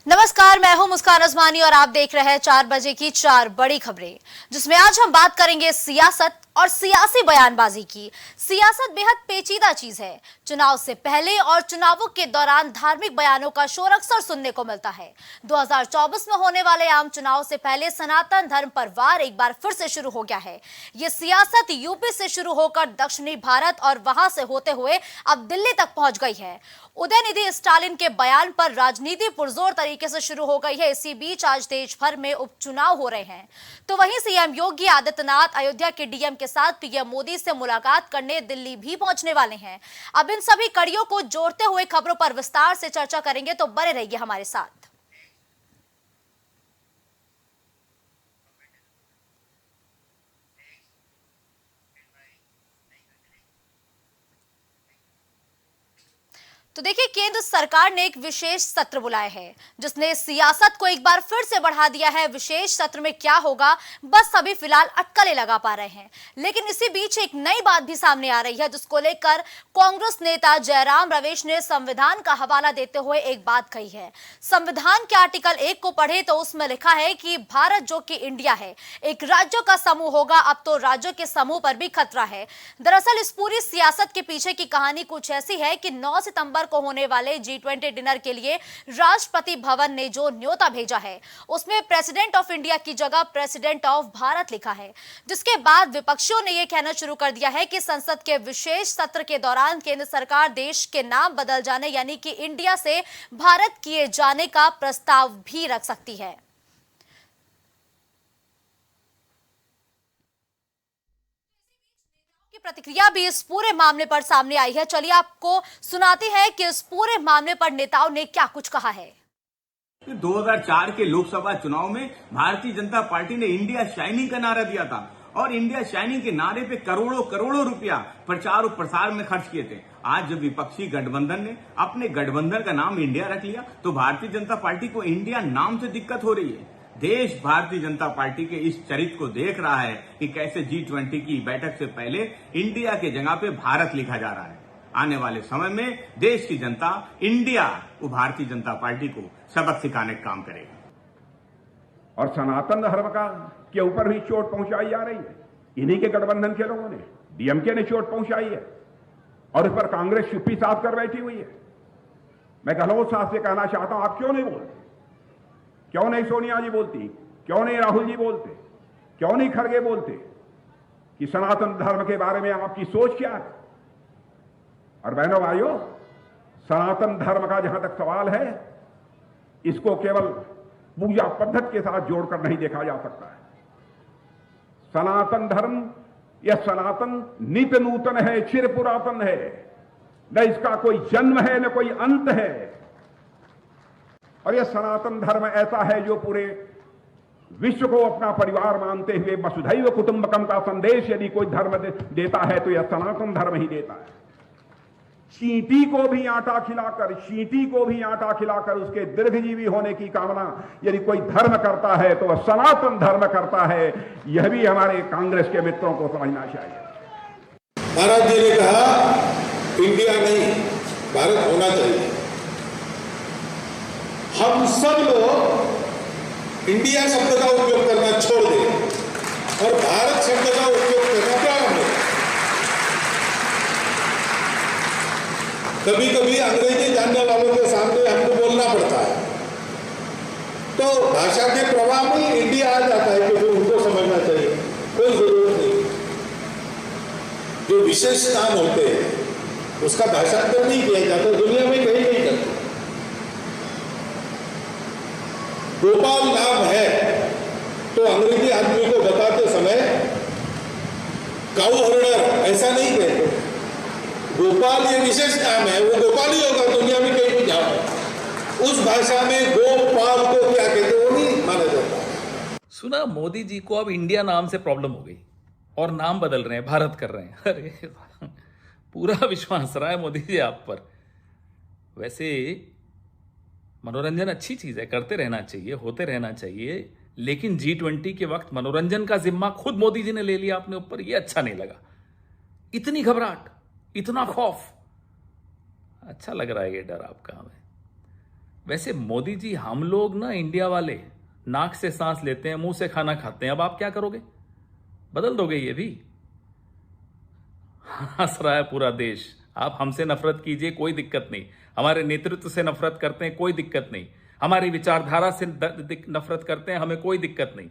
नमस्कार, मैं हूं मुस्कान अजमानी और आप देख रहे हैं 4 बजे की 4 बड़ी खबरें, जिसमें आज हम बात करेंगे सियासत और सियासी बयानबाजी की। सियासत बेहद पेचीदा चीज है। चुनाव से पहले और चुनावों के दौरान धार्मिक बयानों का शोर अक्सर सुनने को मिलता है। 2024 में होने वाले आम चुनाव से पहले सनातन धर्म पर वार एक बार फिर से शुरू हो गया है। ये सियासत यूपी से शुरू होकर दक्षिणी भारत और वहां से होते हुए अब दिल्ली तक पहुंच गई है। उदयनिधि स्टालिन के बयान पर राजनीति पुरजोर तरीके से शुरू हो गई है। इसी बीच आज देश भर में उपचुनाव हो रहे हैं, तो वहीं सीएम योगी आदित्यनाथ अयोध्या के डीएम के साथ पीएम मोदी से मुलाकात करने दिल्ली भी पहुंचने वाले हैं। अब इन सभी कड़ियों को जोड़ते हुए खबरों पर विस्तार से चर्चा करेंगे, तो बने रहिए हमारे साथ। तो देखिए, केंद्र सरकार ने एक विशेष सत्र बुलाया है, जिसने सियासत को एक बार फिर से बढ़ा दिया है। विशेष सत्र में क्या होगा, बस अभी फिलहाल अटकलें लगा पा रहे हैं। लेकिन इसी बीच एक नई बात भी सामने आ रही है, जिसको लेकर कांग्रेस नेता जयराम रमेश ने संविधान का हवाला देते हुए एक बात कही है। संविधान के आर्टिकल 1 को पढ़े तो उसमें लिखा है कि भारत जो कि इंडिया है, एक राज्यों का समूह होगा। अब तो राज्यों के समूह पर भी खतरा है। दरअसल इस पूरी सियासत के पीछे की कहानी कुछ ऐसी है कि 9 सितंबर को होने वाले G20 डिनर के लिए राष्ट्रपति भवन ने जो न्योता भेजा है, उसमें प्रेसिडेंट ऑफ इंडिया की जगह प्रेसिडेंट ऑफ भारत लिखा है। जिसके बाद विपक्षियों ने यह कहना शुरू कर दिया है कि संसद के विशेष सत्र के दौरान केंद्र सरकार देश के नाम बदल जाने यानी कि इंडिया से भारत किए जाने का प्रस्ताव भी रख सकती है। की प्रतिक्रिया भी इस पूरे मामले पर सामने आई है। चलिए आपको सुनाते हैं कि इस पूरे मामले पर नेताओं ने क्या कुछ कहा है। 2004 के लोकसभा चुनाव में भारतीय जनता पार्टी ने इंडिया शाइनिंग का नारा दिया था और इंडिया शाइनिंग के नारे पे करोड़ों करोड़ों रुपया प्रचार और प्रसार में खर्च किए थे। आज जब विपक्षी गठबंधन ने अपने गठबंधन का नाम इंडिया रख लिया, तो भारतीय जनता पार्टी को इंडिया नाम से दिक्कत हो रही है। देश भारतीय जनता पार्टी के इस चरित्र को देख रहा है कि कैसे G20 की बैठक से पहले इंडिया के जगह पे भारत लिखा जा रहा है। आने वाले समय में देश की जनता इंडिया को भारतीय जनता पार्टी को सबक सिखाने का काम करेगी। और सनातन धर्म का के ऊपर भी चोट पहुंचाई जा रही है। इन्हीं के गठबंधन के लोगों ने, डीएमके ने चोट पहुंचाई है और इस पर कांग्रेस चुप्पी साध कर बैठी हुई है। मैं गहलोत साहब से कहना चाहता हूं, आप क्यों नहीं बोलते? क्यों नहीं सोनिया जी बोलती? क्यों नहीं राहुल जी बोलते? क्यों नहीं खड़गे बोलते कि सनातन धर्म के बारे में आपकी सोच क्या है? और बहनों भाइयों, सनातन धर्म का जहां तक सवाल है, इसको केवल पूजा पद्धति के साथ जोड़कर नहीं देखा जा सकता है। सनातन धर्म यह सनातन नित्य नूतन है, चिर पुरातन है। न इसका कोई जन्म है न कोई अंत है। और यह सनातन धर्म ऐसा है जो पूरे विश्व को अपना परिवार मानते हुए वसुधैव कुटुंबकम का संदेश यदि कोई धर्म देता है तो यह सनातन धर्म ही देता है। चींटी को भी आटा खिलाकर उसके दीर्घजीवी होने की कामना यदि कोई धर्म करता है तो वह सनातन धर्म करता है। यह भी हमारे कांग्रेस के मित्रों को समझना चाहिए। महाराज जी ने कहा इंडिया नहीं, भारत होना चाहिए। हम सब लोग इंडिया शब्द का उपयोग करना छोड़ दें और भारत शब्द का उपयोग करना प्रारंभ करें। कभी कभी अंग्रेजी जानने वालों के सामने हमको बोलना पड़ता है, तो भाषा के प्रभाव में इंडिया आ जाता है कि उनको समझना चाहिए। कोई जरूरत नहीं। जो विशेष नाम होते हैं उसका भाषांतर नहीं किया जाता, दुनिया में कहीं नहीं करते। गोपाल नाम है तो अंग्रेजी आदमी को बताते समय काऊ हरिणर ऐसा नहीं कहते। गोपाल ये विशेष नाम है, वो गोपाल ही होगा, दुनिया में कहीं भी जाओ। उस भाषा में गोपाल को क्या कहते वो नहीं माना जाता। सुना मोदी जी को अब इंडिया नाम से प्रॉब्लम हो गई और नाम बदल रहे हैं, भारत कर रहे हैं। अरे पूरा विश्वास रहा है मोदी जी आप पर। वैसे मनोरंजन अच्छी चीज है, करते रहना चाहिए, होते रहना चाहिए, लेकिन G20 के वक्त मनोरंजन का जिम्मा खुद मोदी जी ने ले लिया अपने ऊपर, ये अच्छा नहीं लगा। इतनी घबराहट, इतना खौफ, अच्छा लग रहा है ये डर आपका हमें। वैसे मोदी जी, हम लोग ना इंडिया वाले नाक से सांस लेते हैं, मुंह से खाना खाते हैं। अब आप क्या करोगे? बदल दोगे ये भी? हंस रहा है पूरा देश। आप हमसे नफरत कीजिए, कोई दिक्कत नहीं। हमारे नेतृत्व से नफरत करते हैं, कोई दिक्कत नहीं। हमारी विचारधारा से नफरत करते हैं, हमें कोई दिक्कत नहीं।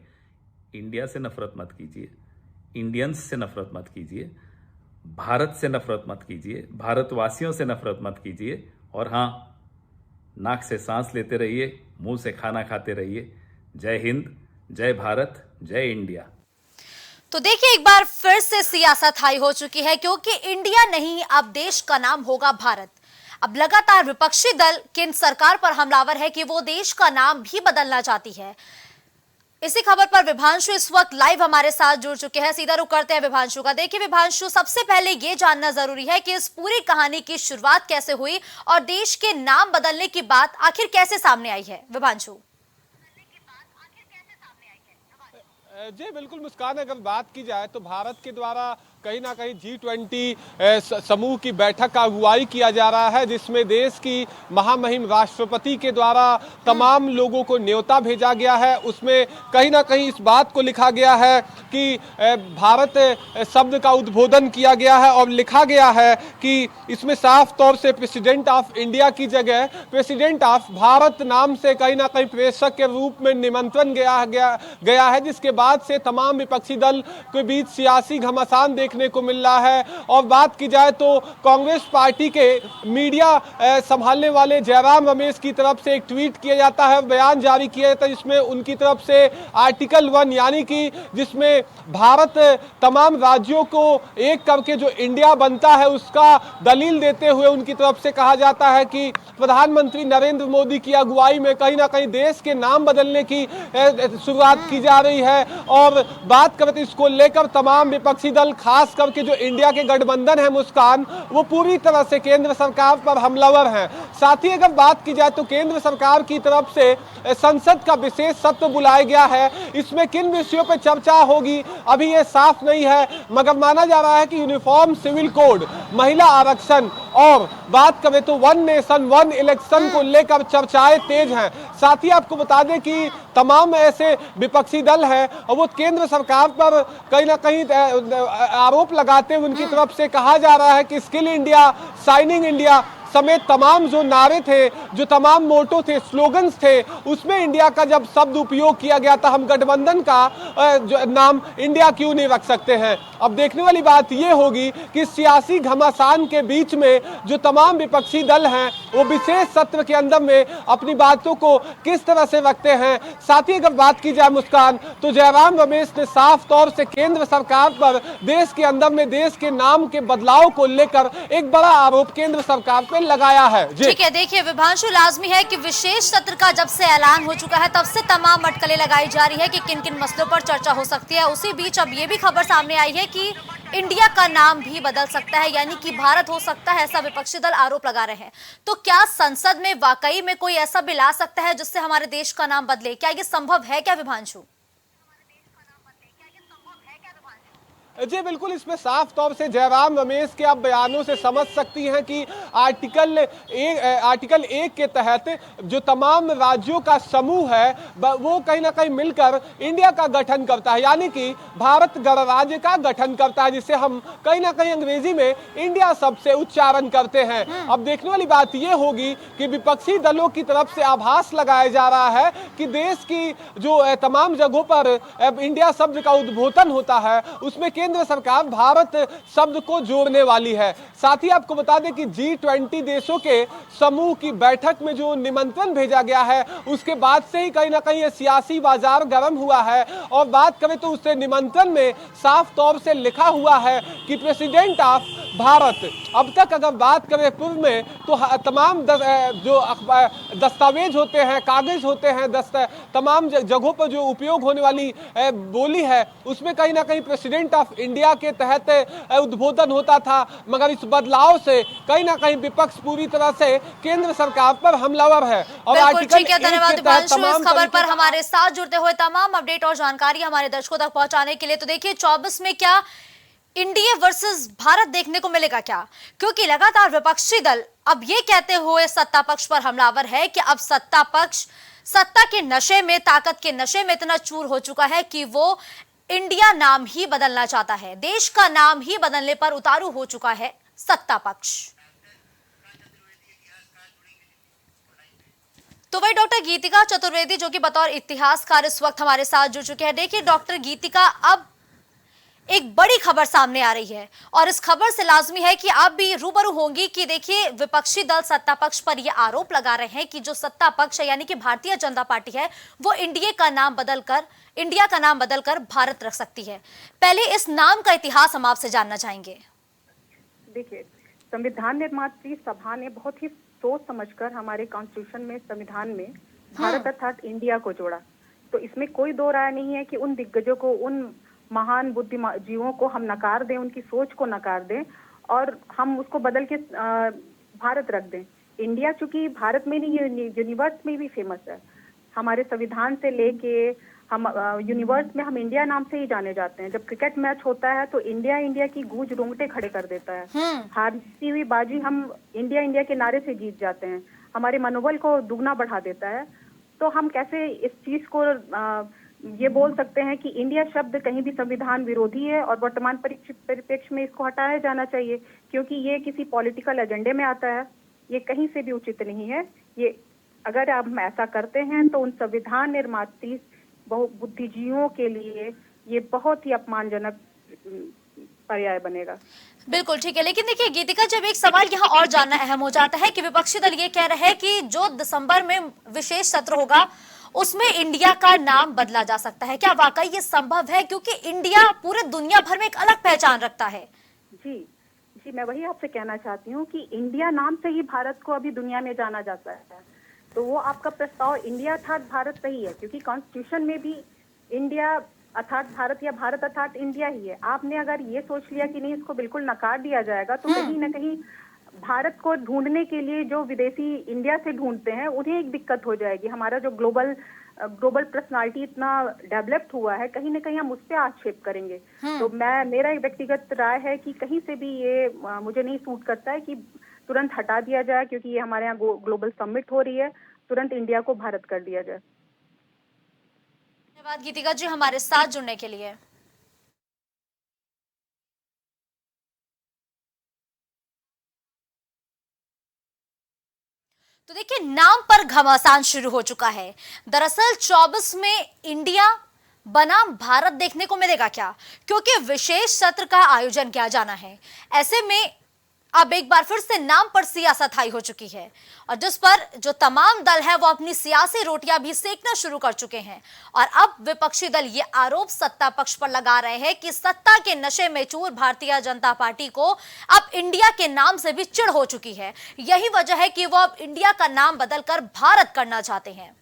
इंडिया से नफरत मत कीजिए, इंडियंस से नफरत मत कीजिए, भारत से नफरत मत कीजिए, भारतवासियों से नफरत मत कीजिए। और हां, नाक से सांस लेते रहिए, मुंह से खाना खाते रहिए। जय हिंद, जय भारत, जय इंडिया। तो देखिए, एक बार फिर से सियासत हाई हो चुकी है, क्योंकि इंडिया नहीं, अब देश का नाम होगा भारत। अब लगातार विपक्षी दल केंद्र सरकार पर हमलावर है कि वो देश का नाम भी बदलना चाहती है। इसी खबर पर विभांशु इस वक्त लाइव हमारे साथ जुड़ चुके हैं। सीधा रुख करते हैं विभांशु का। देखिए विभांशु, सबसे पहले ये जानना जरूरी है कि इस पूरी कहानी की शुरुआत कैसे हुई और देश के नाम बदलने की बात आखिर कैसे सामने आई है। विभांशु जी बिल्कुल मुस्कान, अगर बात की जाए तो भारत के द्वारा कहीं ना कहीं G20 समूह की बैठक का अगुवाई किया जा रहा है, जिसमें देश की महामहिम राष्ट्रपति के द्वारा तमाम लोगों को न्योता भेजा गया है। उसमें कहीं ना कहीं इस बात को लिखा गया है कि भारत शब्द का उद्बोधन किया गया है और लिखा गया है कि इसमें साफ तौर से प्रेसिडेंट ऑफ इंडिया की जगह प्रेसिडेंट ऑफ भारत नाम से कहीं ना कहीं प्रेषक के रूप में निमंत्रण गया है, जिसके बाद से तमाम विपक्षी दल के बीच सियासी घमासान देखने को मिल रहा है। और बात की जाए तो कांग्रेस पार्टी के मीडिया संभालने वाले जयराम रमेश की तरफ से एक ट्वीट किया जाता है, बयान जारी किया जाता है, जिसमें उनकी तरफ से आर्टिकल 1 यानी कि जिसमें भारत तमाम राज्यों को एक करके जो इंडिया बनता है उसका दलील देते हुए उनकी तरफ से कहा जाता है कि प्रधानमंत्री नरेंद्र मोदी की अगुवाई में कहीं ना कहीं देश के नाम बदलने की शुरुआत की जा रही है। और बात करें तो इसको लेकर तमाम विपक्षी दल, खास करके जो इंडिया के गठबंधन है मुस्कान, वो पूरी तरह से केंद्र सरकार पर हमलावर हैं। साथ ही अगर बात की जाए तो केंद्र सरकार की तरफ से संसद का विशेष सत्र बुलाया गया है। इसमें किन विषयों पर चर्चा होगी अभी ये साफ नहीं है, मगर माना जा रहा है कि यूनिफॉर्म सिविल कोड, महिला आरक्षण और बात करें तो 1 नेशन 1 इलेक्शन को लेकर चर्चाएं तेज हैं। साथ ही आपको बता दें कि तमाम ऐसे विपक्षी दल हैं और वो केंद्र सरकार पर कहीं ना कहीं आरोप लगाते हुए उनकी तरफ से कहा जा रहा है कि स्किल इंडिया, शाइनिंग इंडिया समेत तमाम जो नारे थे, जो तमाम मोटो थे, स्लोगन्स थे, उसमें इंडिया का जब शब्द उपयोग किया गया था, हम गठबंधन का जो नाम इंडिया क्यों नहीं रख सकते हैं। अब देखने वाली बात यह होगी कि सियासी घमासान के बीच में जो तमाम विपक्षी दल हैं वो विशेष सत्र के अंदर में अपनी बातों को किस तरह से रखते हैं। साथ ही अगर बात की जाए मुस्कान, तो जयराम रमेश ने साफ तौर से केंद्र सरकार पर देश के अंदर में देश के नाम के बदलाव को लेकर एक बड़ा आरोप केंद्र सरकार पर लगाया है। ठीक है, देखिए विभांशु, लाजमी है कि विशेष सत्र का जब से ऐलान हो चुका है तब से तमाम अटकलें लगाई जा रही है कि किन किन मसलों पर चर्चा हो सकती है। उसी बीच अब ये भी खबर सामने आई है कि इंडिया का नाम भी बदल सकता है, यानी कि भारत हो सकता है, ऐसा विपक्षी दल आरोप लगा रहे हैं। तो क्या संसद में वाकई में कोई ऐसा बिल आ सकता है जिससे हमारे देश का नाम बदले? क्या ये संभव है क्या विभांशु? जी बिल्कुल, इसमें साफ तौर से जयराम रमेश के आप बयानों से समझ सकती हैं कि आर्टिकल 1 के तहत जो तमाम राज्यों का समूह है वो कहीं ना कहीं मिलकर इंडिया का गठन करता है, यानी कि भारत गणराज्य का गठन करता है, जिसे हम कहीं ना कहीं अंग्रेजी में इंडिया शब्द से उच्चारण करते हैं। अब देखने वाली बात यह होगी कि विपक्षी दलों की तरफ से आभास लगाया जा रहा है कि देश की जो तमाम जगहों पर इंडिया शब्द का उद्बोधन होता है उसमें केंद्र सरकार भारत शब्द को जोड़ने वाली है। साथ ही आपको बता दें कि G20 देशों के समूह की बैठक में जो निमंत्रण भेजा गया है उसके बाद से ही कहीं ना कहीं ये सियासी बाजार गर्म हुआ है। और बात करें तो उससे निमंत्रण में साफ तौर से लिखा हुआ है कि प्रेसिडेंट ऑफ भारत। अब तक अगर बात करें पूर्व में तो तमाम जो दस्तावेज होते हैं, कागज होते हैं, तमाम जगहों पर जो उपयोग होने वाली बोली है उसमें कहीं ना कहीं प्रेसिडेंट ऑफ इंडिया के तहत उद्बोधन होता था। मगर इस बदलाव से कहीं ना कहीं विपक्ष पूरी तरह से केंद्र सरकार पर हमलावर है। और ठीक है, धन्यवाद विभांशु इस खबर पर हमारे साथ जुड़ते हुए तमाम अपडेट और जानकारी हमारे दर्शकों तक पहुंचाने के लिए। तो देखिए 24 में क्या इंडिया वर्सेस भारत देखने को मिलेगा क्या? क्योंकि लगातार विपक्षी दल अब ये कहते हुए सत्ता पक्ष पर हमलावर है कि अब सत्ता पक्ष सत्ता के नशे में, ताकत के नशे में इतना चूर हो चुका है कि वो इंडिया नाम ही बदलना चाहता है। देश का नाम ही बदलने पर उतारू हो चुका है सत्ता पक्ष। तो वही डॉक्टर गीतिका चतुर्वेदी जो कि बतौर इतिहासकार इस वक्त हमारे साथ जुड़ चुके हैं। देखिए डॉक्टर गीतिका, अब एक बड़ी खबर सामने आ रही है और इस खबर से लाजमी है कि आप भी रूबरू होंगी कि देखिए विपक्षी दल सत्ता पक्ष पर यह आरोप लगा रहे हैं कि जो सत्ता पक्ष है यानी कि भारतीय जनता पार्टी है वो इंडिया का नाम बदलकर भारत रख सकती है। पहले इस नाम का इतिहास हम आपसे जानना चाहेंगे। देखिए, संविधान निर्मात्री सभा ने बहुत ही सोच समझकर हमारे कॉन्स्टिट्यूशन में, संविधान में भारत अर्थात इंडिया को जोड़ा। तो इसमें कोई दो राय नहीं है कि उन दिग्गजों को, उन महान बुद्धिजीवों को हम नकार दें, उनकी सोच को नकार दें और हम उसको बदल के भारत रख दें। इंडिया चूंकि भारत में नहीं, यूनिवर्स में भी फेमस है। हमारे संविधान से लेके हम यूनिवर्स में हम इंडिया नाम से ही जाने जाते हैं। जब क्रिकेट मैच होता है तो इंडिया इंडिया की गूंज रोंगटे खड़े कर देता है। हारती हुई बाजी हम इंडिया इंडिया के नारे से जीत जाते हैं। हमारे मनोबल को दुगना बढ़ा देता है। तो हम कैसे इस चीज को ये बोल सकते हैं कि इंडिया शब्द कहीं भी संविधान विरोधी है और वर्तमान परिप्रेक्ष्य में इसको हटाया जाना चाहिए, क्योंकि ये किसी पॉलिटिकल एजेंडे में आता है। ये कहीं से भी उचित नहीं है। ये अगर हम ऐसा करते हैं तो उन संविधान निर्मात्री बुद्धिजीवियों के लिए ये बहुत ही अपमानजनक पर्याय बनेगा। बिल्कुल ठीक है, लेकिन देखिए गीतिका, जब एक सवाल यहाँ और जानना अहम हो जाता है कि विपक्षी दल ये कह रहे हैं कि जो दिसंबर में विशेष सत्र होगा उसमें इंडिया का नाम बदला जा सकता है। क्या वाकई ये संभव है? क्योंकि इंडिया पूरे दुनिया भर में एक अलग पहचान रखता है। जी, मैं वही आपसे कहना चाहती हूँ कि इंडिया नाम से ही भारत को अभी दुनिया में जाना जाता है। तो वो आपका प्रस्ताव इंडिया अर्थात भारत सही है, क्योंकि कॉन्स्टिट्यूशन में भी इंडिया अर्थात भारत या भारत अर्थात इंडिया ही है। आपने अगर ये सोच लिया कि नहीं, इसको बिल्कुल नकार दिया जाएगा, तो कहीं ना कहीं भारत को ढूंढने के लिए जो विदेशी इंडिया से ढूंढते हैं उन्हें एक दिक्कत हो जाएगी। हमारा जो ग्लोबल पर्सनालिटी इतना डेवलप्ड हुआ है, कहीं ना कहीं हम उस पर आक्षेप करेंगे। तो मेरा एक व्यक्तिगत राय है कि कहीं से भी ये मुझे नहीं सूट करता है कि तुरंत हटा दिया जाए, क्योंकि ये हमारे यहाँ ग्लोबल समिट हो रही है, तुरंत इंडिया को भारत कर दिया जाए। धन्यवाद गीतिका जी हमारे साथ जुड़ने के लिए। तो देखिए नाम पर घमासान शुरू हो चुका है। दरअसल 24 में इंडिया बनाम भारत देखने को मिलेगा क्या? क्योंकि विशेष सत्र का आयोजन किया जाना है। ऐसे में अब एक बार फिर से नाम पर सियासत हाई हो चुकी है और जिस पर जो तमाम दल है वो अपनी सियासी रोटियां भी सेकना शुरू कर चुके हैं। और अब विपक्षी दल ये आरोप सत्ता पक्ष पर लगा रहे हैं कि सत्ता के नशे में चूर भारतीय जनता पार्टी को अब इंडिया के नाम से भी चिढ़ हो चुकी है। यही वजह है कि वो अब इंडिया का नाम बदलकर भारत करना चाहते हैं।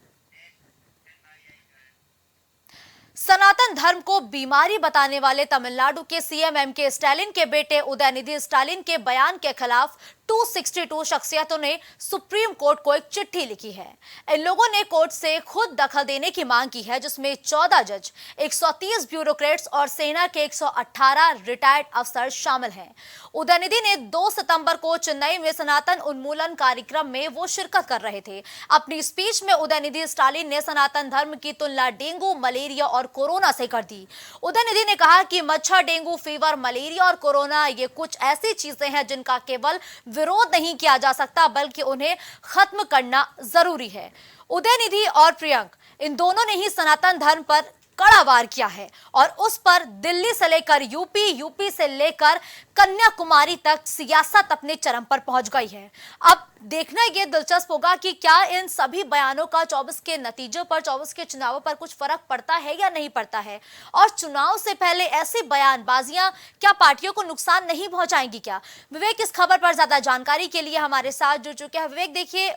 सनातन धर्म को बीमारी बताने वाले तमिलनाडु के सीएम एमके स्टालिन के बेटे उदयनिधि स्टालिन के बयान के खिलाफ 262 शख्सियतों ने सुप्रीम कोर्ट को एक चिट्ठी लिखी है। इन लोगों ने कोर्ट से खुद दखल देने की मांग की है, जिसमें 14 जज, 130 ब्यूरोक्रेट्स और सेना के 118 रिटायर्ड अफसर शामिल हैं। उदयनिधि ने 2 सितंबर को चेन्नई में सनातन उन्मूलन कार्यक्रम में वो शिरकत कर रहे थे। अपनी स्पीच में उदयनिधि स्टालिन ने सनातन धर्म की तुलना डेंगू, मलेरिया और कोरोना से कर दी। उदयनिधि ने कहा कि मच्छर, डेंगू फीवर, मलेरिया और कोरोना ये कुछ ऐसी चीजें हैं जिनका केवल विरोध नहीं किया जा सकता बल्कि उन्हें खत्म करना जरूरी है। उदयनिधि और प्रियंक इन दोनों ने ही सनातन धर्म पर कड़ा वार किया है और उस पर दिल्ली से लेकर यूपी से लेकर कन्याकुमारी तक सियासत अपने चरम पर पहुंच गई है। अब देखना यह दिलचस्प होगा कि क्या इन सभी बयानों का 24 के नतीजों पर, 24 के चुनावों पर कुछ फर्क पड़ता है या नहीं पड़ता है। और चुनाव से पहले ऐसी बयानबाजियां क्या पार्टियों को नुकसान नहीं पहुंचाएंगी क्या? विवेक इस खबर पर ज्यादा जानकारी के लिए हमारे साथ जुड़ चुके हैं। विवेक, देखिए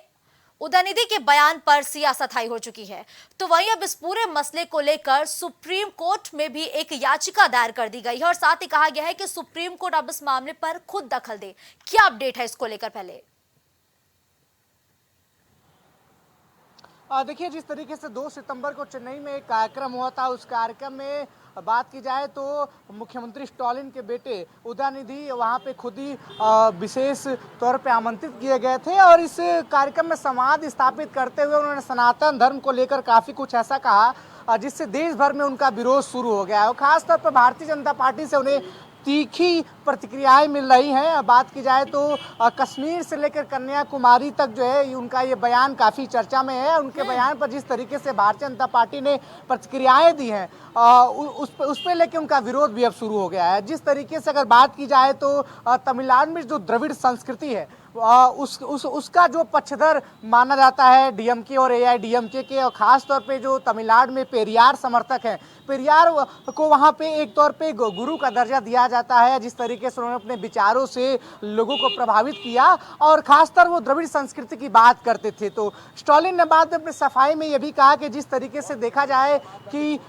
उदयनिधि के बयान पर सियासत हाई हो चुकी है, तो वहीं अब इस पूरे मसले को लेकर सुप्रीम कोर्ट में भी एक याचिका दायर कर दी गई है और साथ ही कहा गया है कि सुप्रीम कोर्ट अब इस मामले पर खुद दखल दे। क्या अपडेट है इसको लेकर? पहले देखिए, जिस तरीके से 2 सितंबर को चेन्नई में एक कार्यक्रम हुआ था, उस कार्यक्रम में बात की जाए तो मुख्यमंत्री स्टालिन के बेटे उदयनिधि वहाँ पे खुद ही विशेष तौर पे आमंत्रित किए गए थे और इस कार्यक्रम में संवाद स्थापित करते हुए उन्होंने सनातन धर्म को लेकर काफ़ी कुछ ऐसा कहा जिससे देश भर में उनका विरोध शुरू हो गया है और खासतौर पर भारतीय जनता पार्टी से उन्हें तीखी प्रतिक्रियाएं मिल रही हैं। बात की जाए तो कश्मीर से लेकर कन्याकुमारी तक जो है उनका ये बयान काफ़ी चर्चा में है। उनके बयान पर जिस तरीके से भारतीय जनता पार्टी ने प्रतिक्रियाएं दी हैं उस पे लेके उनका विरोध भी अब शुरू हो गया है। जिस तरीके से अगर बात की जाए तो तमिलनाडु में जो द्रविड़ संस्कृति है उसका जो पक्षधर माना जाता है डीएमके और एआईडीएमके के और खास तौर पे जो तमिलनाडु में पेरियार समर्थक हैं, पेरियार को वहाँ पे एक तौर पे गुरु का दर्जा दिया जाता है। जिस तरीके से उन्होंने अपने विचारों से लोगों को प्रभावित किया और खासकर वो द्रविड़ संस्कृति की बात करते थे। तो स्टालिन ने बाद में अपने सफाई में ये भी कहा कि जिस तरीके से देखा जाए कि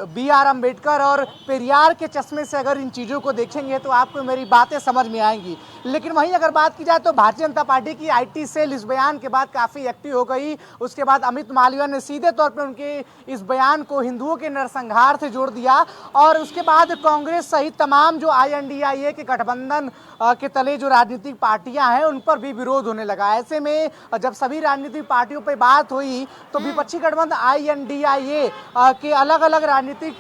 BR अम्बेडकर और पेरियार के चश्मे से अगर इन चीज़ों को देखेंगे तो आपको मेरी बातें समझ में आएंगी। लेकिन वहीं अगर बात की जाए तो भारतीय जनता पार्टी की IT सेल इस बयान के बाद काफ़ी एक्टिव हो गई। उसके बाद अमित मालवीय ने सीधे तौर पर उनके इस बयान को हिंदुओं के नरसंहार से जोड़ दिया और उसके बाद कांग्रेस सहित तमाम जो INDIA के गठबंधन के तले जो राजनीतिक पार्टियां हैं उन पर भी विरोध होने लगा। ऐसे में जब सभी राजनीतिक पार्टियों पर बात हुई तो विपक्षी गठबंधन INDIA के अलग अलग राजनीतिक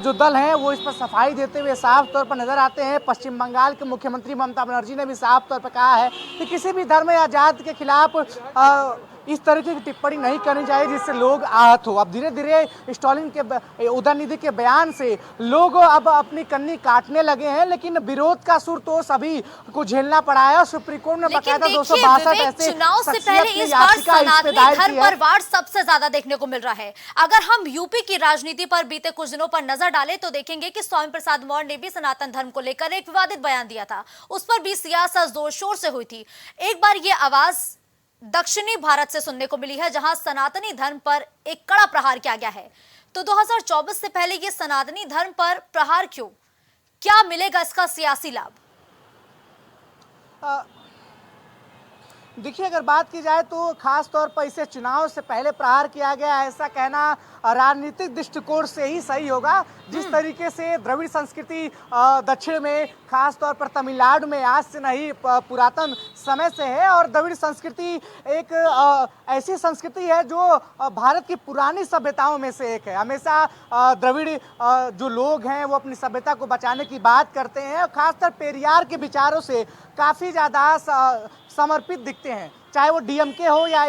जो दल हैं वो इस पर सफाई देते हुए साफ तौर पर नजर आते हैं। पश्चिम बंगाल के मुख्यमंत्री ममता बनर्जी ने भी साफ तौर पर कहा है कि किसी भी धर्म या जाति के खिलाफ इस तरीके की टिप्पणी नहीं करनी चाहिए जिससे लोग आहत हो। अब धीरे धीरे स्टालिन के उदयनिधि के बयान से लोग अब अपनी कन्नी काटने लगे हैं, लेकिन विरोध का सुर तो सभी को झेलना पड़ा है। सुप्रीम कोर्ट ने बकायदा 262 ऐसे चुनाव से पहले इस बार सनातनी धर्म पर वार सबसे ज्यादा देखने को मिल रहा है। अगर हम यूपी की राजनीति पर बीते कुछ दिनों पर नजर डालें तो देखेंगे कि स्वामी प्रसाद मौर्य ने भी सनातन धर्म को लेकर एक विवादित बयान दिया था। उस पर भी सियासत जोर शोर से हुई थी। एक बार ये आवाज दक्षिणी भारत से सुनने को मिली है जहां सनातनी धर्म पर एक कड़ा प्रहार किया गया है। तो 2024 से पहले ये सनातनी धर्म पर प्रहार क्यों? क्या मिलेगा इसका सियासी लाभ? देखिए, अगर बात की जाए तो खास तौर पर इसे चुनाव से पहले प्रहार किया गया, ऐसा कहना राजनीतिक दृष्टिकोण से ही सही होगा। जिस तरीके से द्रविड़ संस्कृति दक्षिण में खास तौर पर तमिलनाडु में आज से नहीं पुरातन समय से है और द्रविड़ संस्कृति एक ऐसी संस्कृति है जो भारत की पुरानी सभ्यताओं में से एक है। हमेशा द्रविड़ जो लोग हैं वो अपनी सभ्यता को बचाने की बात करते हैं और खासकर पेरियार के विचारों से काफ़ी ज़्यादा समर्पित दिखते हैं। चाहे वो डीएमके हो या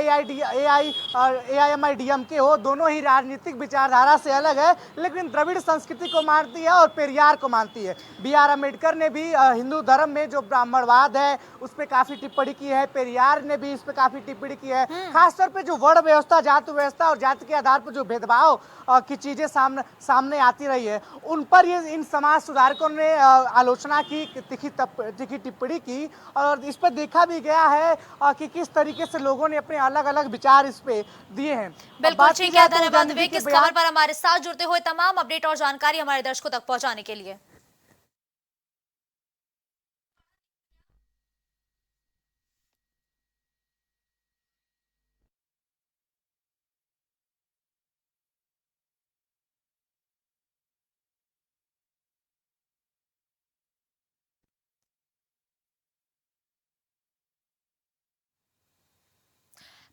AIMIDMK हो, दोनों ही राजनीतिक विचारधारा से अलग है, लेकिन द्रविड़ संस्कृति को मानती है और पेरियार को मानती है। BR अम्बेडकर ने भी हिंदू धर्म में जो ब्राह्मणवाद है उस पर काफ़ी टिप्पणी की है, पेरियार ने भी इस पर काफ़ी टिप्पणी की है। खासतौर पर जो वर्ण व्यवस्था, जाति व्यवस्था और जाति के आधार पर जो भेदभाव की चीज़ें सामने आती रही है, उन पर ये इन समाज सुधारकों ने आलोचना की, तीखी टिप्पणी की और इस पर देखा भी गया है कि किस तरीके से लोगों ने अपने अलग अलग विचार इस पे दिए हैं। बिल्कुल ठीक है, धन्यवाद विवेक इस खबर पर हमारे साथ जुड़ते हुए तमाम अपडेट और जानकारी हमारे दर्शकों तक पहुंचाने के लिए।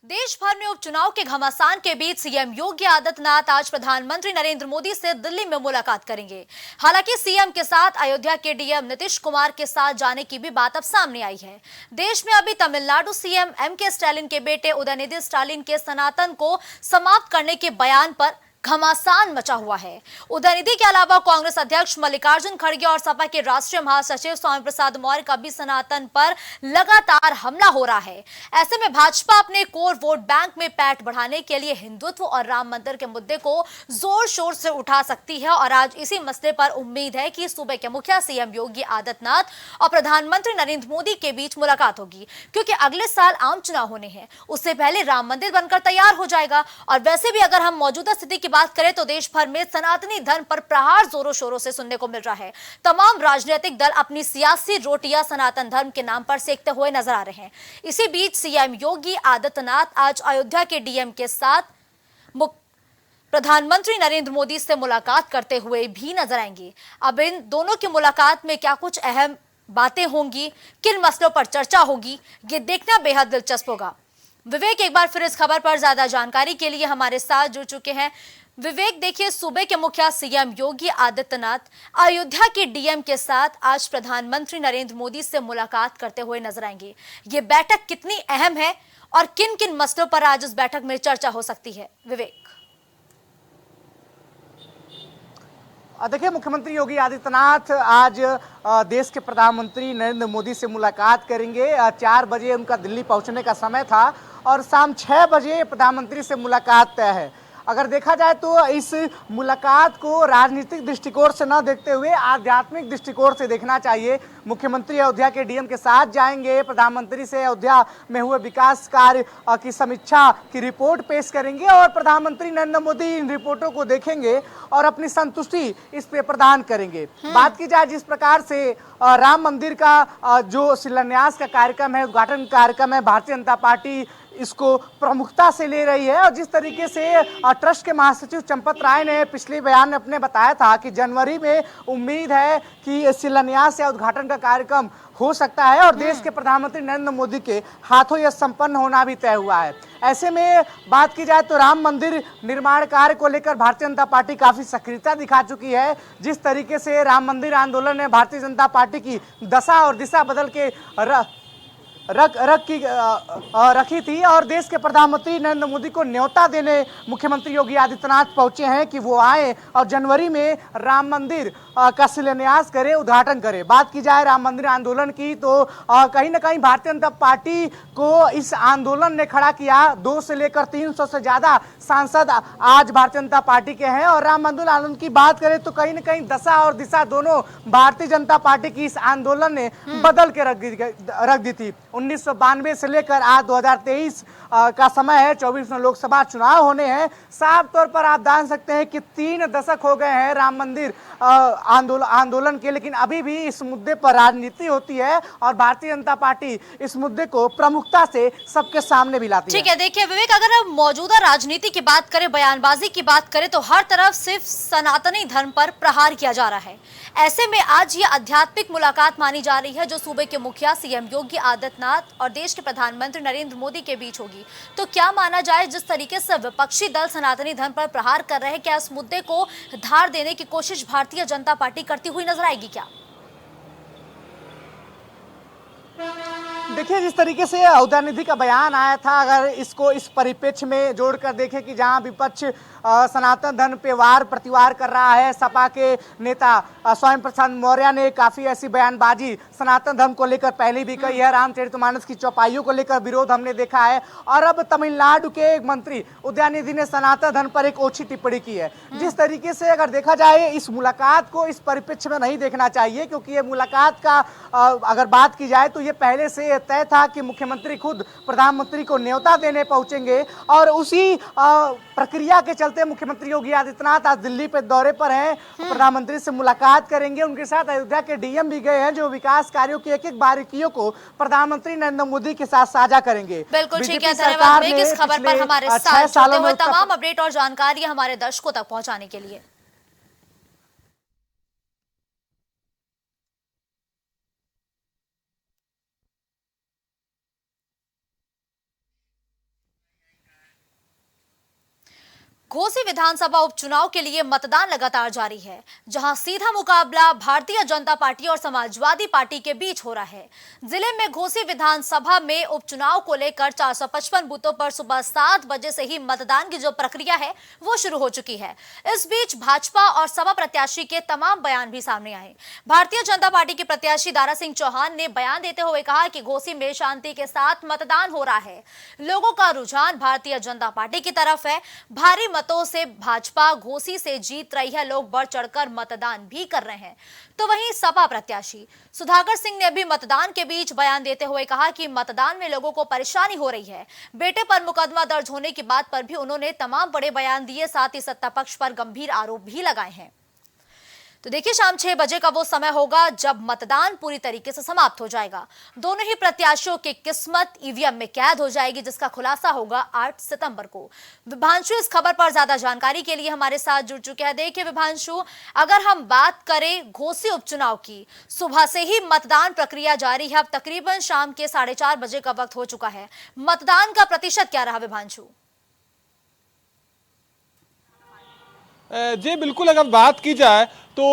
देश भर में उपचुनाव के घमासान के बीच सीएम योगी आदित्यनाथ आज प्रधानमंत्री नरेंद्र मोदी से दिल्ली में मुलाकात करेंगे। हालांकि सीएम के साथ अयोध्या के डीएम नीतीश कुमार के साथ जाने की भी बात अब सामने आई है। देश में अभी तमिलनाडु सीएम MK स्टालिन के बेटे उदयनिधि स्टालिन के सनातन को समाप्त करने के बयान पर घमासान मचा हुआ है। उदयनिधि के अलावा कांग्रेस अध्यक्ष मल्लिकार्जुन खड़गे और सपा के राष्ट्रीय महासचिव स्वामी प्रसाद मौर्य का भी सनातन पर लगातार हमला हो रहा है। ऐसे में भाजपा अपने कोर वोट बैंक में पैठ बढ़ाने के लिए हिंदुत्व और राम मंदिर के मुद्दे को जोर शोर से उठा सकती है और आज इसी मसले पर उम्मीद है कि सूबे के मुखिया सीएम योगी आदित्यनाथ और प्रधानमंत्री नरेंद्र मोदी के बीच मुलाकात होगी, क्योंकि अगले साल आम चुनाव होने हैं। उससे पहले राम मंदिर बनकर तैयार हो जाएगा। और वैसे भी अगर हम मौजूदा स्थिति की बात करें तो देश भर में सनातनी धर्म पर प्रहार जोरों शोरों से सुनने को मिल रहा है। तमाम राजनीतिक दल अपनी सियासी रोटियां सनातन धर्म के नाम पर सेकते हुए नजर आ रहे हैं। इसी बीच सीएम योगी आदित्यनाथ आज अयोध्या के डीएम के साथ प्रधानमंत्री नरेंद्र मोदी से मुलाकात करते हुए भी नजर आएंगे। अब इन दोनों की मुलाकात में क्या कुछ अहम बातें होंगी, किन मसलों पर चर्चा होगी, ये देखना बेहद दिलचस्प होगा। विवेक एक बार फिर इस खबर पर ज्यादा जानकारी के लिए हमारे साथ जुड़ चुके हैं। विवेक, देखिए, सूबे के मुखिया सीएम योगी आदित्यनाथ अयोध्या के डीएम के साथ आज प्रधानमंत्री नरेंद्र मोदी से मुलाकात करते हुए नजर आएंगे। ये बैठक कितनी अहम है और किन किन मसलों पर आज इस बैठक में चर्चा हो सकती है? विवेक। देखिए, मुख्यमंत्री योगी आदित्यनाथ आज देश के प्रधानमंत्री नरेंद्र मोदी से मुलाकात करेंगे। 4 बजे उनका दिल्ली पहुंचने का समय था और शाम 6 बजे प्रधानमंत्री से मुलाकात तय है। अगर देखा जाए तो इस मुलाकात को राजनीतिक दृष्टिकोण से न देखते हुए आध्यात्मिक दृष्टिकोण से देखना चाहिए। मुख्यमंत्री अयोध्या के डीएम के साथ जाएंगे, प्रधानमंत्री से अयोध्या में हुए विकास कार्य की समीक्षा की रिपोर्ट पेश करेंगे और प्रधानमंत्री नरेंद्र मोदी इन रिपोर्टों को देखेंगे और अपनी संतुष्टि इस पे प्रदान करेंगे। बात की जाए जिस प्रकार से राम मंदिर का जो शिलान्यास का कार्यक्रम है, उद्घाटन कार्यक्रम है, भारतीय जनता पार्टी इसको प्रमुखता से ले रही है और जिस तरीके से ट्रस्ट के महासचिव चंपत राय ने पिछले बयान में अपने बताया था कि जनवरी में उम्मीद है कि शिलान्यास या उद्घाटन का कार्यक्रम हो सकता है और देश के प्रधानमंत्री नरेंद्र मोदी के हाथों यह संपन्न होना भी तय हुआ है। ऐसे में बात की जाए तो राम मंदिर निर्माण कार्य को लेकर भारतीय जनता पार्टी काफी सक्रियता दिखा चुकी है। जिस तरीके से राम मंदिर आंदोलन ने भारतीय जनता पार्टी की दशा और दिशा बदल के रखी थी और देश के प्रधानमंत्री नरेंद्र मोदी को न्योता देने मुख्यमंत्री योगी आदित्यनाथ पहुंचे हैं कि वो आए और जनवरी में राम मंदिर का शिलान्यास करे, उद्घाटन करे। बात की जाए राम मंदिर आंदोलन की तो कहीं ना कहीं भारतीय जनता पार्टी को इस आंदोलन ने खड़ा किया। 200 से लेकर 300 से ज्यादा सांसद आज भारतीय जनता पार्टी के हैं और राम मंदिर आंदोलन की बात करें तो कहीं ना कहीं दशा और दिशा दोनों भारतीय जनता पार्टी की इस आंदोलन ने बदल के रख दी थी। 1992 से लेकर आज 2023 का समय है, 24 में लोकसभा चुनाव होने हैं। साफ तौर पर आप जान सकते हैं कि 3 दशक हो गए हैं राम मंदिर आंदोलन के, लेकिन अभी भी इस मुद्दे पर राजनीति होती है और भारतीय जनता पार्टी इस मुद्दे को प्रमुखता से सबके सामने भी लाती है। ठीक है, देखिए विवेक, अगर अब मौजूदा राजनीति की बात करें, बयानबाजी की बात करें तो हर तरफ सिर्फ सनातनी धर्म पर प्रहार किया जा रहा है। ऐसे में आज ये आध्यात्मिक मुलाकात मानी जा रही है जो सूबे के मुखिया सीएम योगी आदित्यनाथ और देश के प्रधानमंत्री नरेंद्र मोदी के बीच होगी। तो क्या माना जाए, जिस तरीके से विपक्षी दल सनातनी धर्म पर प्रहार कर रहे हैं, क्या इस मुद्दे को धार देने की कोशिश भारतीय जनता पार्टी करती हुई नजर आएगी क्या? देखिए, जिस तरीके से उदयनिधि का बयान आया था, अगर इसको इस परिप्रेक्ष्य में जोड़कर देखें कि जहां विपक्ष सनातन धर्म पे वार प्रतिवार कर रहा है, सपा के नेता स्वयं प्रसाद मौर्य ने काफी ऐसी बयानबाजी सनातन धर्म को लेकर पहले भी कही है। रामचरितमानस की चौपाइयों को लेकर विरोध हमने देखा है और अब तमिलनाडु के एक मंत्री उदयनिधि ने सनातन धर्म पर एक ओछी टिप्पणी की है। जिस तरीके से अगर देखा जाए इस मुलाकात को इस परिप्रेक्ष्य में नहीं देखना चाहिए, क्योंकि ये मुलाकात का अगर बात की जाए तो ये पहले से तय था कि मुख्यमंत्री खुद प्रधानमंत्री को न्योता देने पहुंचेंगे और उसी प्रक्रिया के चलते मुख्यमंत्री योगी आदित्यनाथ आज दिल्ली पे दौरे पर हैं, प्रधानमंत्री से मुलाकात करेंगे। उनके साथ अयोध्या के डीएम भी गए हैं जो विकास कार्यों की एक-एक बारीकियों को प्रधानमंत्री नरेंद्र मोदी के साथ साझा करेंगे। बिल्कुल ठीक है, धन्यवाद इस खबर पर हमारे साथ जुड़े हुए तमाम अपडेट और जानकारी हमारे दर्शकों तक पहुंचाने के लिए। घोसी विधानसभा उपचुनाव के लिए मतदान लगातार जारी है, जहां सीधा मुकाबला भारतीय जनता पार्टी और समाजवादी पार्टी के बीच हो रहा है। जिले में घोसी विधानसभा में उपचुनाव को लेकर 455 बूथों पर सुबह 7 बजे से ही मतदान की जो प्रक्रिया है वो शुरू हो चुकी है। इस बीच भाजपा और सपा प्रत्याशी के तमाम बयान भी सामने आए। भारतीय जनता पार्टी के प्रत्याशी दारा सिंह चौहान ने बयान देते हुए कहा कि घोसी में शांति के साथ मतदान हो रहा है, लोगों का रुझान भारतीय जनता पार्टी की तरफ है, भारी मतों से भाजपा घोसी से जीत रही है, लोग बढ़ चढ़कर मतदान भी कर रहे हैं। तो वहीं सपा प्रत्याशी सुधाकर सिंह ने भी मतदान के बीच बयान देते हुए कहा कि मतदान में लोगों को परेशानी हो रही है। बेटे पर मुकदमा दर्ज होने की बात पर भी उन्होंने तमाम बड़े बयान दिए, साथ ही सत्ता पक्ष पर गंभीर आरोप भी लगाए हैं। तो देखिए शाम 6 बजे का वो समय होगा जब मतदान पूरी तरीके से समाप्त हो जाएगा। दोनों ही प्रत्याशियों की किस्मत ईवीएम में कैद हो जाएगी, जिसका खुलासा होगा 8 सितंबर को। विभांशु इस खबर पर ज्यादा जानकारी के लिए हमारे साथ जुड़ चुके हैं। देखिए विभांशु, अगर हम बात करें घोसी उपचुनाव की, सुबह से ही मतदान प्रक्रिया जारी है। अब तकरीबन शाम के 4:30 बजे का वक्त हो चुका है। मतदान का प्रतिशत क्या रहा विभांशु? जी बिल्कुल, अगर बात की जाए तो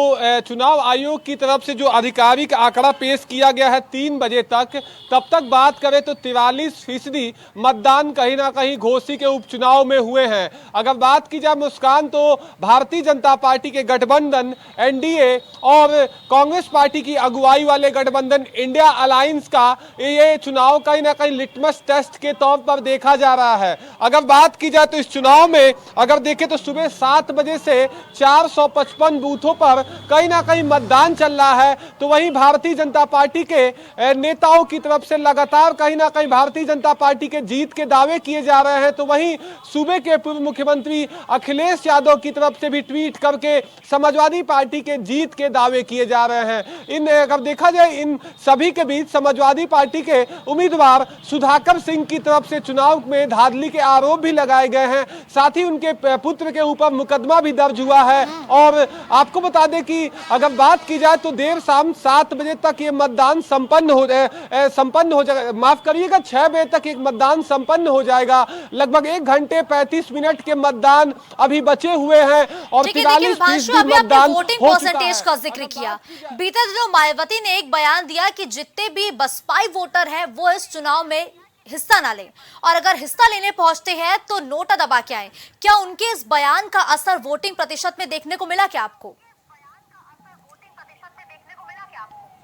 चुनाव आयोग की तरफ से जो आधिकारिक आंकड़ा पेश किया गया है 3 बजे तक, तब तक बात करें तो 43% मतदान कहीं ना कहीं घोसी के उपचुनाव में हुए हैं। अगर बात की जाए मुस्कान, तो भारतीय जनता पार्टी के गठबंधन एनडीए और कांग्रेस पार्टी की अगुवाई वाले गठबंधन इंडिया अलायंस का ये चुनाव कहीं ना कहीं लिटमस टेस्ट के तौर पर देखा जा रहा है। अगर बात की जाए तो इस चुनाव में अगर देखें तो सुबह 7 बजे से 455 बूथों पर कहीं ना कहीं मतदान चल रहा है। तो वहीं भारतीय जनता पार्टी के नेताओं की तरफ से लगातार कहीं ना कहीं भारतीय जनता पार्टी के जीत के दावे किए जा रहे हैं। तो वहीं सूबे के पूर्व मुख्यमंत्री अखिलेश यादव की तरफ से भी ट्वीट करके समाजवादी पार्टी के जीत के दावे किए जा रहे हैं। इन अगर देखा जाए इन सभी के बीच समाजवादी पार्टी के उम्मीदवार सुधाकर सिंह की तरफ से चुनाव में धांधली के आरोप भी लगाए गए हैं। साथ ही उनके पुत्र के ऊपर मुकदमा भी दर्ज हुआ है। और आपको बता दें कि अगर बात की जाए तो देर शाम 7 बजे तक ये मतदान संपन्न हो जाएगा। माफ करिएगा, 6 बजे तक एक मतदान संपन्न हो जाएगा। लगभग 1 घंटे 35 मिनट के मतदान अभी बचे हुए हैं और 43% मतदान वोटिंग परसेंटेज का जिक्र किया। बीते दिनों मायावती ने एक बयान दिया कि जितने भी बसपाई वोटर हैं वो इस चुनाव में हिस्सा ना लें, और अगर हिस्सा लेने पहुंचते हैं तो नोटा दबा के आए। क्या उनके इस बयान का असर वोटिंग प्रतिशत में देखने को मिला क्या आपको?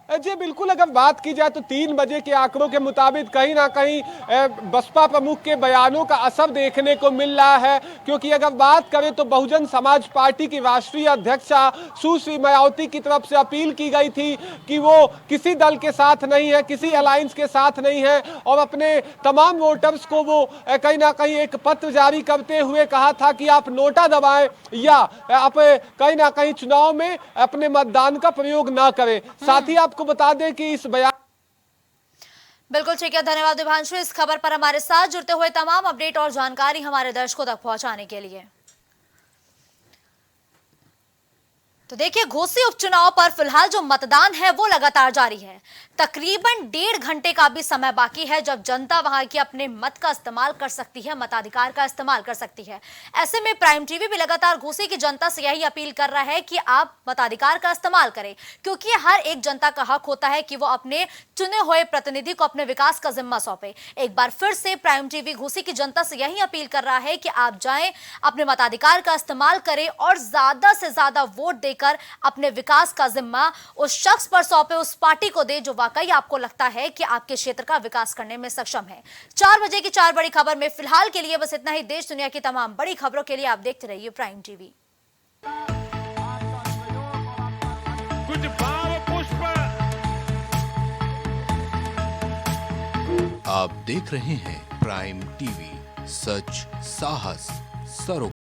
जी बिल्कुल, अगर बात की जाए तो 3 बजे के आंकड़ों के मुताबिक कहीं ना कहीं बसपा प्रमुख के बयानों का असर देखने को मिल रहा है। क्योंकि अगर बात करें तो बहुजन समाज पार्टी की राष्ट्रीय अध्यक्षा सुश्री मायावती की तरफ से अपील की गई थी कि वो किसी दल के साथ नहीं है, किसी अलायंस के साथ नहीं है, और अपने तमाम वोटर्स को वो कहीं ना कहीं एक पत्र जारी करते हुए कहा था कि आप नोटा दबाएं या आप कहीं ना कहीं चुनाव में अपने मतदान का प्रयोग ना करें। साथ ही आपको बता दें कि इस बयान बिल्कुल ठीक है, धन्यवाद विभांशु इस खबर पर हमारे साथ जुड़ते हुए तमाम अपडेट और जानकारी हमारे दर्शकों तक पहुंचाने के लिए। तो देखिए घोसी उपचुनाव पर फिलहाल जो मतदान है वो लगातार जारी है। तकरीबन 1.5 घंटे का भी समय बाकी है जब जनता वहां की अपने मत का इस्तेमाल कर सकती है, मताधिकार का इस्तेमाल कर सकती है। ऐसे में प्राइम टीवी भी लगातार घोसी की जनता से यही अपील कर रहा है कि आप मताधिकार का इस्तेमाल करें, क्योंकि हर एक जनता का हक होता है कि वो अपने चुने हुए प्रतिनिधि को अपने विकास का जिम्मा सौंपे। एक बार फिर से प्राइम टीवी घोसी की जनता से यही अपील कर रहा है कि आप जाएं, अपने मताधिकार का इस्तेमाल करें और ज्यादा से ज्यादा वोट देकर अपने विकास का जिम्मा उस शख्स पर सौंपे, उस पार्टी को दे जो वाकई आपको लगता है कि आपके क्षेत्र का विकास करने में सक्षम है। 4 बजे की 4 बड़ी खबर में फिलहाल के लिए बस इतना ही। देश दुनिया की तमाम बड़ी खबरों के लिए आप देखते रहिए प्राइम टीवी। कुछ भाव पुष्प। आप देख रहे हैं प्राइम टीवी, सच साहस सरोकार।